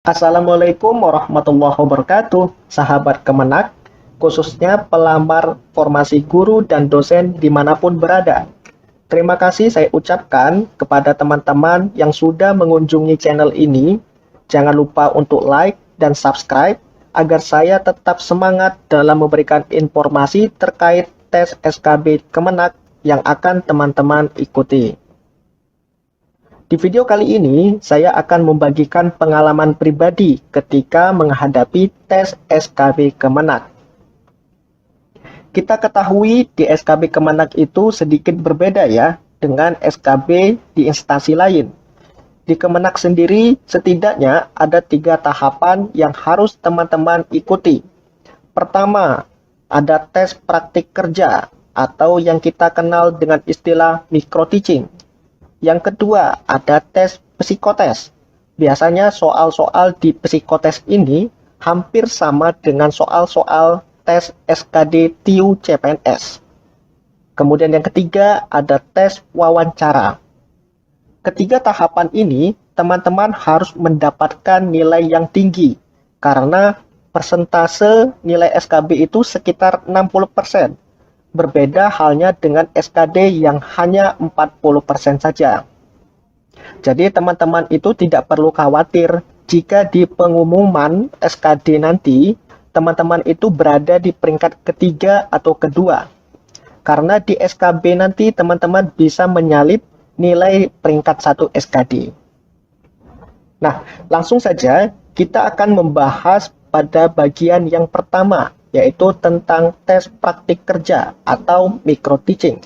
Assalamualaikum warahmatullahi wabarakatuh, sahabat Kemenak, khususnya pelamar formasi guru dan dosen dimanapun berada. Terima kasih saya ucapkan kepada teman-teman yang sudah mengunjungi channel ini. Jangan lupa untuk like dan subscribe agar saya tetap semangat dalam memberikan informasi terkait tes SKB Kemenak yang akan teman-teman ikuti. Di video kali ini, saya akan membagikan pengalaman pribadi ketika menghadapi tes SKB Kemenak. Kita ketahui di SKB Kemenak itu sedikit berbeda ya dengan SKB di instansi lain. Di Kemenak sendiri setidaknya ada 3 tahapan yang harus teman-teman ikuti. Pertama, ada tes praktik kerja atau yang kita kenal dengan istilah micro teaching. Yang kedua, ada tes psikotes. Biasanya soal-soal di psikotes ini hampir sama dengan soal-soal tes SKD TIU CPNS. Kemudian yang ketiga, ada tes wawancara. Ketiga tahapan ini, teman-teman harus mendapatkan nilai yang tinggi, karena persentase nilai SKB itu sekitar 60%. Berbeda halnya dengan SKD yang hanya 40% saja. Jadi teman-teman itu tidak perlu khawatir jika di pengumuman SKD nanti teman-teman itu berada di peringkat ketiga atau kedua. Karena di SKB nanti teman-teman bisa menyalip nilai peringkat 1 SKD. Nah, langsung saja kita akan membahas pada bagian yang pertama, yaitu tentang tes praktik kerja atau micro teaching.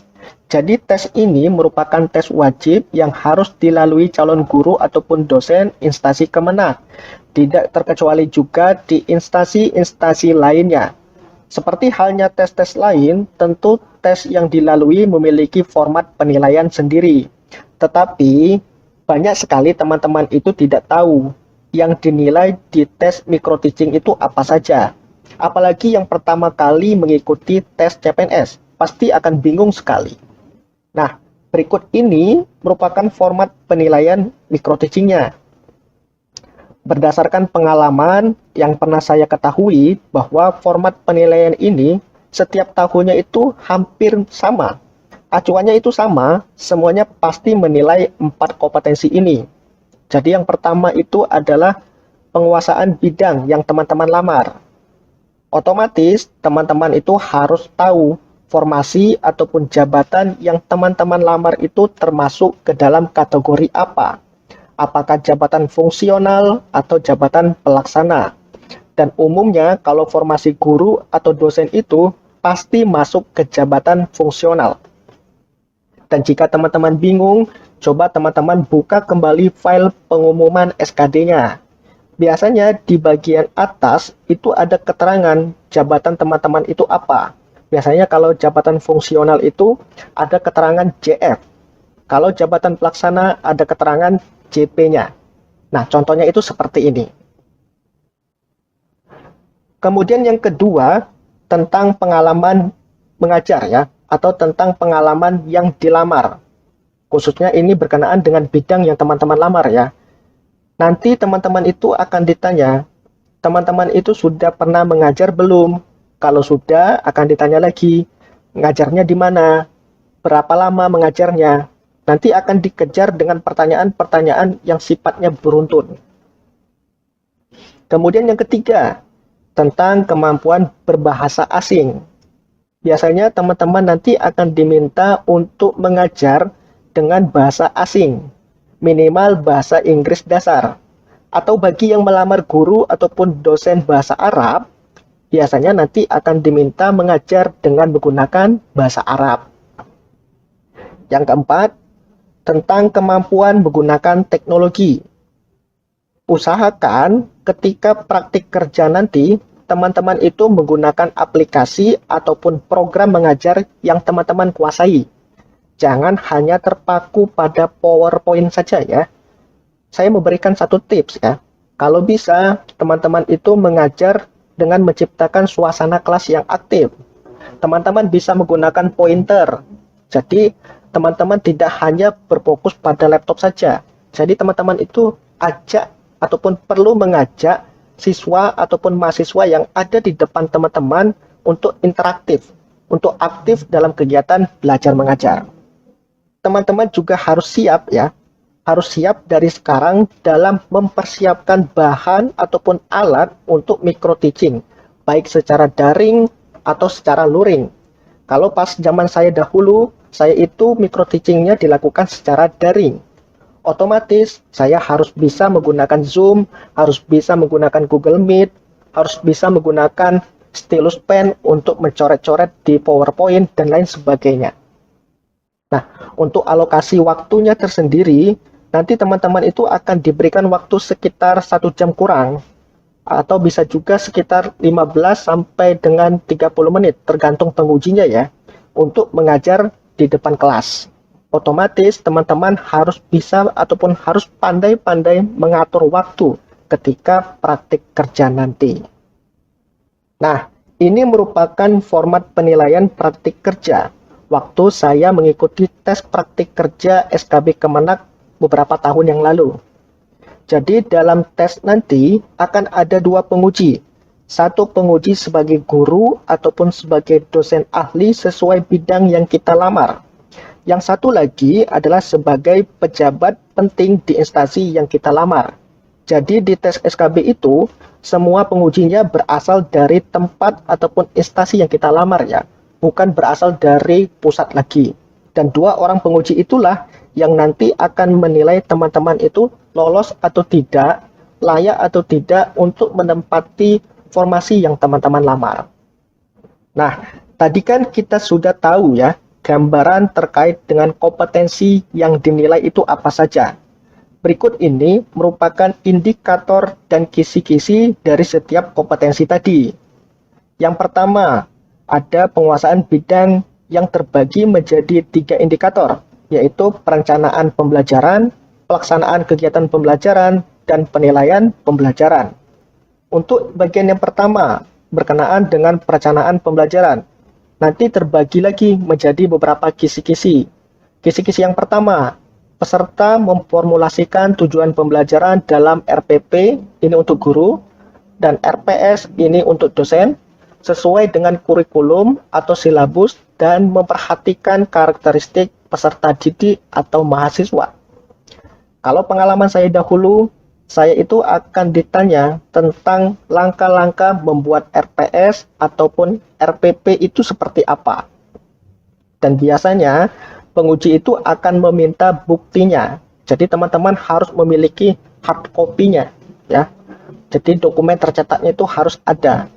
Jadi tes ini merupakan tes wajib yang harus dilalui calon guru ataupun dosen instansi Kemenak. Tidak terkecuali juga di instansi-instansi lainnya. Seperti halnya tes-tes lain, tentu tes yang dilalui memiliki format penilaian sendiri. Tetapi banyak sekali teman-teman itu tidak tahu yang dinilai di tes micro teaching itu apa saja. Apalagi yang pertama kali mengikuti tes CPNS, pasti akan bingung sekali. Nah, berikut ini merupakan format penilaian micro teaching-nya. Berdasarkan pengalaman yang pernah saya ketahui bahwa format penilaian ini setiap tahunnya itu hampir sama. Acuannya itu sama, semuanya pasti menilai 4 kompetensi ini. Jadi yang pertama itu adalah penguasaan bidang yang teman-teman lamar. Otomatis teman-teman itu harus tahu formasi ataupun jabatan yang teman-teman lamar itu termasuk ke dalam kategori apa. Apakah jabatan fungsional atau jabatan pelaksana. Dan umumnya kalau formasi guru atau dosen itu pasti masuk ke jabatan fungsional. Dan jika teman-teman bingung, coba teman-teman buka kembali file pengumuman SKD-nya. Biasanya di bagian atas itu ada keterangan jabatan teman-teman itu apa. Biasanya kalau jabatan fungsional itu ada keterangan JF. Kalau jabatan pelaksana ada keterangan JP-nya. Nah, contohnya itu seperti ini. Kemudian yang kedua, tentang pengalaman mengajar ya, atau tentang pengalaman yang dilamar. Khususnya ini berkenaan dengan bidang yang teman-teman lamar ya. Nanti teman-teman itu akan ditanya, teman-teman itu sudah pernah mengajar belum? Kalau sudah, akan ditanya lagi, ngajarnya di mana? Berapa lama mengajarnya? Nanti akan dikejar dengan pertanyaan-pertanyaan yang sifatnya beruntun. Kemudian yang ketiga, tentang kemampuan berbahasa asing. Biasanya teman-teman nanti akan diminta untuk mengajar dengan bahasa asing. Minimal bahasa Inggris dasar. Atau bagi yang melamar guru ataupun dosen bahasa Arab, biasanya nanti akan diminta mengajar dengan menggunakan bahasa Arab. Yang keempat, tentang kemampuan menggunakan teknologi. Usahakan ketika praktik kerja nanti, teman-teman itu menggunakan aplikasi ataupun program mengajar yang teman-teman kuasai. Jangan hanya terpaku pada PowerPoint saja ya. Saya memberikan satu tips ya. Kalau bisa, teman-teman itu mengajar dengan menciptakan suasana kelas yang aktif. Teman-teman bisa menggunakan pointer. Jadi, teman-teman tidak hanya berfokus pada laptop saja. Jadi, teman-teman itu ajak ataupun perlu mengajak siswa ataupun mahasiswa yang ada di depan teman-teman untuk interaktif, untuk aktif dalam kegiatan belajar mengajar. Teman-teman juga harus siap ya, harus siap dari sekarang dalam mempersiapkan bahan ataupun alat untuk micro teaching, baik secara daring atau secara luring. Kalau pas zaman saya dahulu, saya itu micro teachingnya dilakukan secara daring. Otomatis saya harus bisa menggunakan Zoom, harus bisa menggunakan Google Meet, harus bisa menggunakan stylus pen untuk mencoret-coret di PowerPoint dan lain sebagainya. Nah, untuk alokasi waktunya tersendiri, nanti teman-teman itu akan diberikan waktu sekitar 1 jam kurang, atau bisa juga sekitar 15 sampai dengan 30 menit, tergantung pengujinya ya, untuk mengajar di depan kelas. Otomatis teman-teman harus bisa ataupun harus pandai-pandai mengatur waktu ketika praktik kerja nanti. Nah, ini merupakan format penilaian praktik kerja waktu saya mengikuti tes praktik kerja SKB Kemenak beberapa tahun yang lalu. Jadi dalam tes nanti akan ada 2 penguji. Satu penguji sebagai guru ataupun sebagai dosen ahli sesuai bidang yang kita lamar. Yang satu lagi adalah sebagai pejabat penting di instansi yang kita lamar. Jadi di tes SKB itu, semua pengujinya berasal dari tempat ataupun instansi yang kita lamar ya, bukan berasal dari pusat lagi. Dan 2 orang penguji itulah yang nanti akan menilai teman-teman itu lolos atau tidak, layak atau tidak untuk menempati formasi yang teman-teman lamar. Nah, tadi kan kita sudah tahu ya, gambaran terkait dengan kompetensi yang dinilai itu apa saja. Berikut ini merupakan indikator dan kisi-kisi dari setiap kompetensi tadi. Yang pertama, ada penguasaan bidang yang terbagi menjadi 3 indikator, yaitu perencanaan pembelajaran, pelaksanaan kegiatan pembelajaran, dan penilaian pembelajaran. Untuk bagian yang pertama, berkenaan dengan perencanaan pembelajaran, nanti terbagi lagi menjadi beberapa kisi-kisi. Kisi-kisi yang pertama, peserta memformulasikan tujuan pembelajaran dalam RPP, ini untuk guru, dan RPS, ini untuk dosen, sesuai dengan kurikulum atau silabus, dan memperhatikan karakteristik peserta didik atau mahasiswa. Kalau pengalaman saya dahulu, saya itu akan ditanya tentang langkah-langkah membuat RPS ataupun RPP itu seperti apa. Dan biasanya penguji itu akan meminta buktinya. Jadi teman-teman harus memiliki hard copy-nya ya. Jadi dokumen tercetaknya itu harus ada.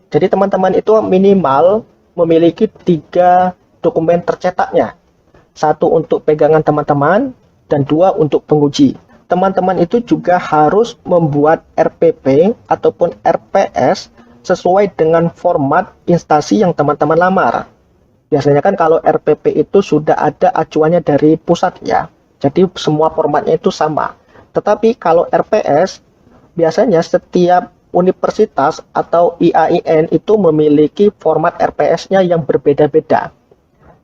Jadi teman-teman itu minimal memiliki 3 dokumen tercetaknya. 1 untuk pegangan teman-teman dan 2 untuk penguji. Teman-teman itu juga harus membuat RPP ataupun RPS sesuai dengan format instansi yang teman-teman lamar. Biasanya kan kalau RPP itu sudah ada acuannya dari pusat ya. Jadi semua formatnya itu sama. Tetapi kalau RPS, biasanya setiap universitas atau IAIN itu memiliki format RPS-nya yang berbeda-beda.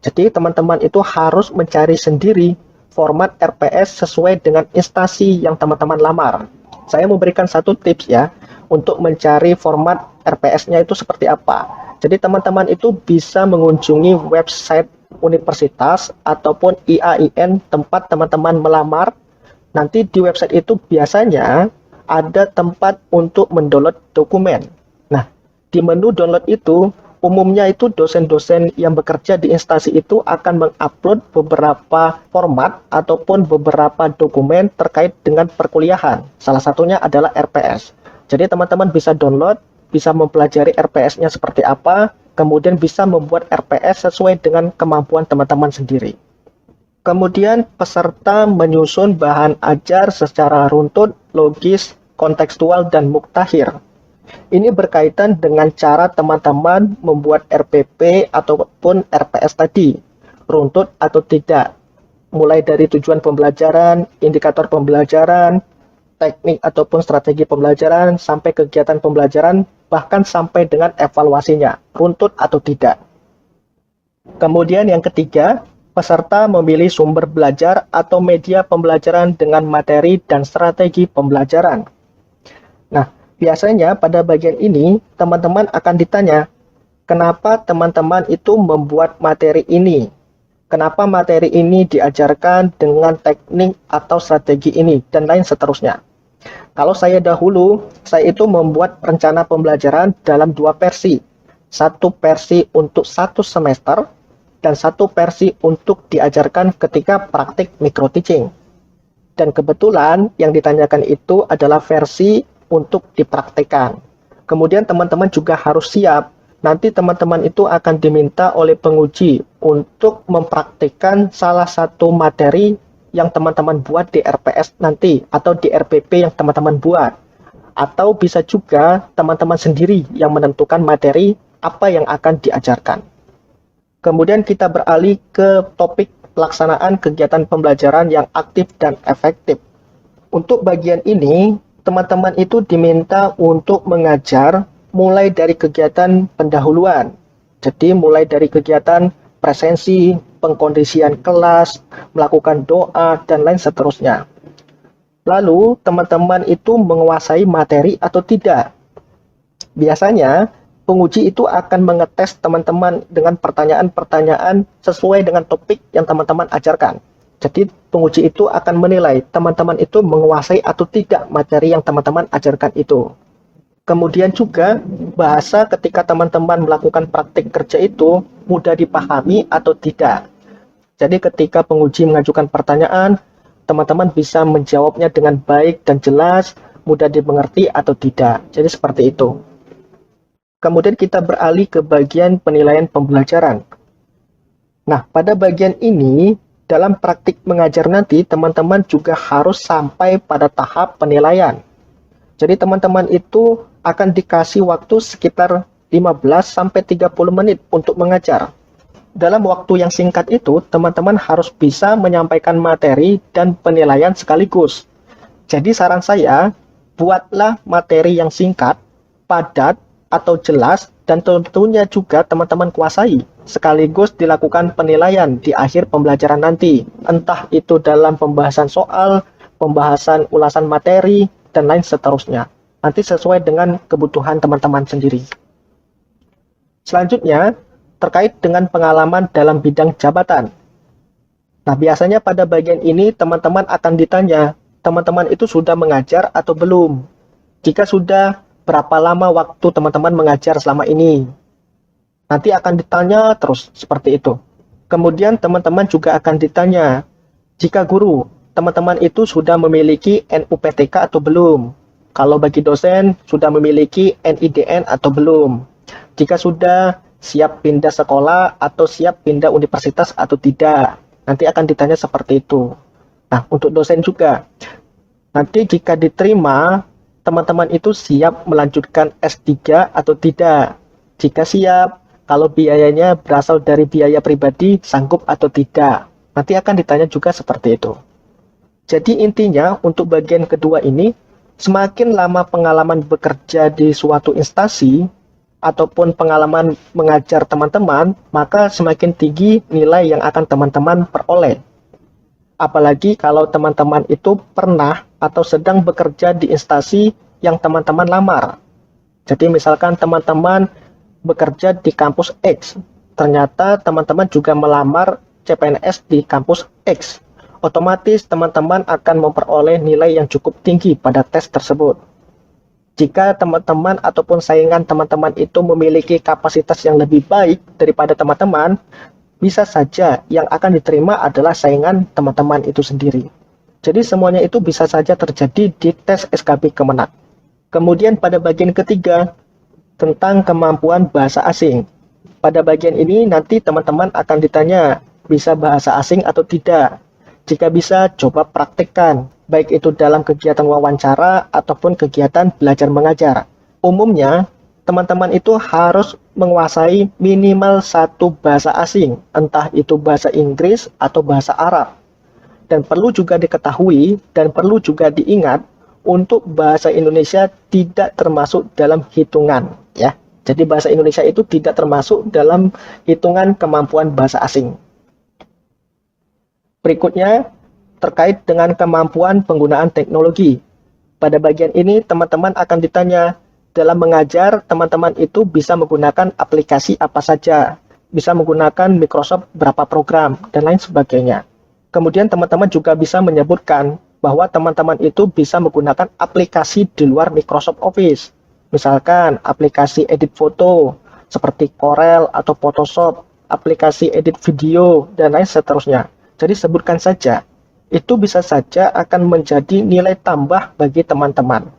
Jadi teman-teman itu harus mencari sendiri format RPS sesuai dengan instansi yang teman-teman lamar. Saya memberikan 1 tips ya, untuk mencari format RPS-nya itu seperti apa. Jadi teman-teman itu bisa mengunjungi website universitas ataupun IAIN tempat teman-teman melamar. Nanti di website itu biasanya ada tempat untuk mendownload dokumen. Nah, di menu download itu, umumnya itu dosen-dosen yang bekerja di instansi itu akan mengupload beberapa format ataupun beberapa dokumen terkait dengan perkuliahan. Salah satunya adalah RPS. Jadi teman-teman bisa download, bisa mempelajari RPS-nya seperti apa, kemudian bisa membuat RPS sesuai dengan kemampuan teman-teman sendiri. Kemudian peserta menyusun bahan ajar secara runtut, logis, kontekstual, dan muktahir. Ini berkaitan dengan cara teman-teman membuat RPP ataupun RPS tadi, runtut atau tidak. Mulai dari tujuan pembelajaran, indikator pembelajaran, teknik ataupun strategi pembelajaran, sampai kegiatan pembelajaran, bahkan sampai dengan evaluasinya, runtut atau tidak. Kemudian yang ketiga, peserta memilih sumber belajar atau media pembelajaran dengan materi dan strategi pembelajaran. Nah, biasanya pada bagian ini teman-teman akan ditanya, kenapa teman-teman itu membuat materi ini? Kenapa materi ini diajarkan dengan teknik atau strategi ini, dan lain seterusnya. Kalau saya dahulu, saya itu membuat rencana pembelajaran dalam dua versi. Satu versi untuk satu semester, dan satu versi untuk diajarkan ketika praktik micro teaching. Dan kebetulan yang ditanyakan itu adalah versi untuk dipraktikkan. Kemudian teman-teman juga harus siap. Nanti teman-teman itu akan diminta oleh penguji untuk mempraktikkan salah satu materi yang teman-teman buat di RPS nanti atau di RPP yang teman-teman buat. Atau bisa juga teman-teman sendiri yang menentukan materi apa yang akan diajarkan. Kemudian kita beralih ke topik pelaksanaan kegiatan pembelajaran yang aktif dan efektif. Untuk bagian ini, teman-teman itu diminta untuk mengajar mulai dari kegiatan pendahuluan. Jadi mulai dari kegiatan presensi, pengkondisian kelas, melakukan doa, dan lain seterusnya. Lalu, teman-teman itu menguasai materi atau tidak. Biasanya, penguji itu akan mengetes teman-teman dengan pertanyaan-pertanyaan sesuai dengan topik yang teman-teman ajarkan. Jadi, penguji itu akan menilai teman-teman itu menguasai atau tidak materi yang teman-teman ajarkan itu. Kemudian juga, bahasa ketika teman-teman melakukan praktik kerja itu mudah dipahami atau tidak. Jadi, ketika penguji mengajukan pertanyaan, teman-teman bisa menjawabnya dengan baik dan jelas, mudah dimengerti atau tidak. Jadi, seperti itu. Kemudian kita beralih ke bagian penilaian pembelajaran. Nah, pada bagian ini, dalam praktik mengajar nanti, teman-teman juga harus sampai pada tahap penilaian. Jadi, teman-teman itu akan dikasih waktu sekitar 15-30 menit untuk mengajar. Dalam waktu yang singkat itu, teman-teman harus bisa menyampaikan materi dan penilaian sekaligus. Jadi, saran saya, buatlah materi yang singkat, padat, atau jelas, dan tentunya juga teman-teman kuasai, sekaligus dilakukan penilaian di akhir pembelajaran nanti, entah itu dalam pembahasan soal, pembahasan ulasan materi, dan lain seterusnya. Nanti sesuai dengan kebutuhan teman-teman sendiri. Selanjutnya, terkait dengan pengalaman dalam bidang jabatan. Nah, biasanya pada bagian ini teman-teman akan ditanya, teman-teman itu sudah mengajar atau belum? Jika sudah, berapa lama waktu teman-teman mengajar selama ini? Nanti akan ditanya terus seperti itu. Kemudian teman-teman juga akan ditanya, jika guru, teman-teman itu sudah memiliki NUPTK atau belum? Kalau bagi dosen, sudah memiliki NIDN atau belum? Jika sudah, siap pindah sekolah atau siap pindah universitas atau tidak? Nanti akan ditanya seperti itu. Nah, untuk dosen juga. Nanti jika diterima, teman-teman itu siap melanjutkan S3 atau tidak. Jika siap, kalau biayanya berasal dari biaya pribadi, sanggup atau tidak. Nanti akan ditanya juga seperti itu. Jadi intinya untuk bagian kedua ini, semakin lama pengalaman bekerja di suatu instansi, ataupun pengalaman mengajar teman-teman, maka semakin tinggi nilai yang akan teman-teman peroleh. Apalagi kalau teman-teman itu pernah atau sedang bekerja di instansi yang teman-teman lamar. Jadi misalkan teman-teman bekerja di kampus X, ternyata teman-teman juga melamar CPNS di kampus X. Otomatis teman-teman akan memperoleh nilai yang cukup tinggi pada tes tersebut. Jika teman-teman ataupun saingan teman-teman itu memiliki kapasitas yang lebih baik daripada teman-teman, bisa saja yang akan diterima adalah saingan teman-teman itu sendiri. Jadi semuanya itu bisa saja terjadi di tes SKB Kemenak. Kemudian pada bagian ketiga, tentang kemampuan bahasa asing. Pada bagian ini nanti teman-teman akan ditanya, bisa bahasa asing atau tidak? Jika bisa, coba praktikkan, baik itu dalam kegiatan wawancara ataupun kegiatan belajar mengajar. Umumnya, teman-teman itu harus menguasai minimal satu bahasa asing, entah itu bahasa Inggris atau bahasa Arab. Dan perlu juga diketahui dan perlu juga diingat, untuk bahasa Indonesia tidak termasuk dalam hitungan, ya. Jadi bahasa Indonesia itu tidak termasuk dalam hitungan kemampuan bahasa asing. Berikutnya, terkait dengan kemampuan penggunaan teknologi. Pada bagian ini, teman-teman akan ditanya, dalam mengajar, teman-teman itu bisa menggunakan aplikasi apa saja, bisa menggunakan Microsoft berapa program, dan lain sebagainya. Kemudian teman-teman juga bisa menyebutkan bahwa teman-teman itu bisa menggunakan aplikasi di luar Microsoft Office. Misalkan aplikasi edit foto, seperti Corel atau Photoshop, aplikasi edit video, dan lain seterusnya. Jadi sebutkan saja. Itu bisa saja akan menjadi nilai tambah bagi teman-teman.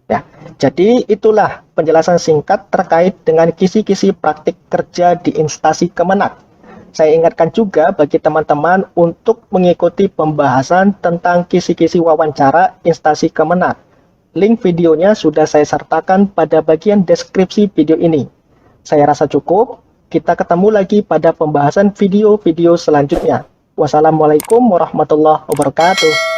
Ya, jadi itulah penjelasan singkat terkait dengan kisi-kisi praktik kerja di instansi Kemenak. Saya ingatkan juga bagi teman-teman untuk mengikuti pembahasan tentang kisi-kisi wawancara instansi Kemenak. Link videonya sudah saya sertakan pada bagian deskripsi video ini. Saya rasa cukup. Kita ketemu lagi pada pembahasan video-video selanjutnya. Wassalamualaikum warahmatullahi wabarakatuh.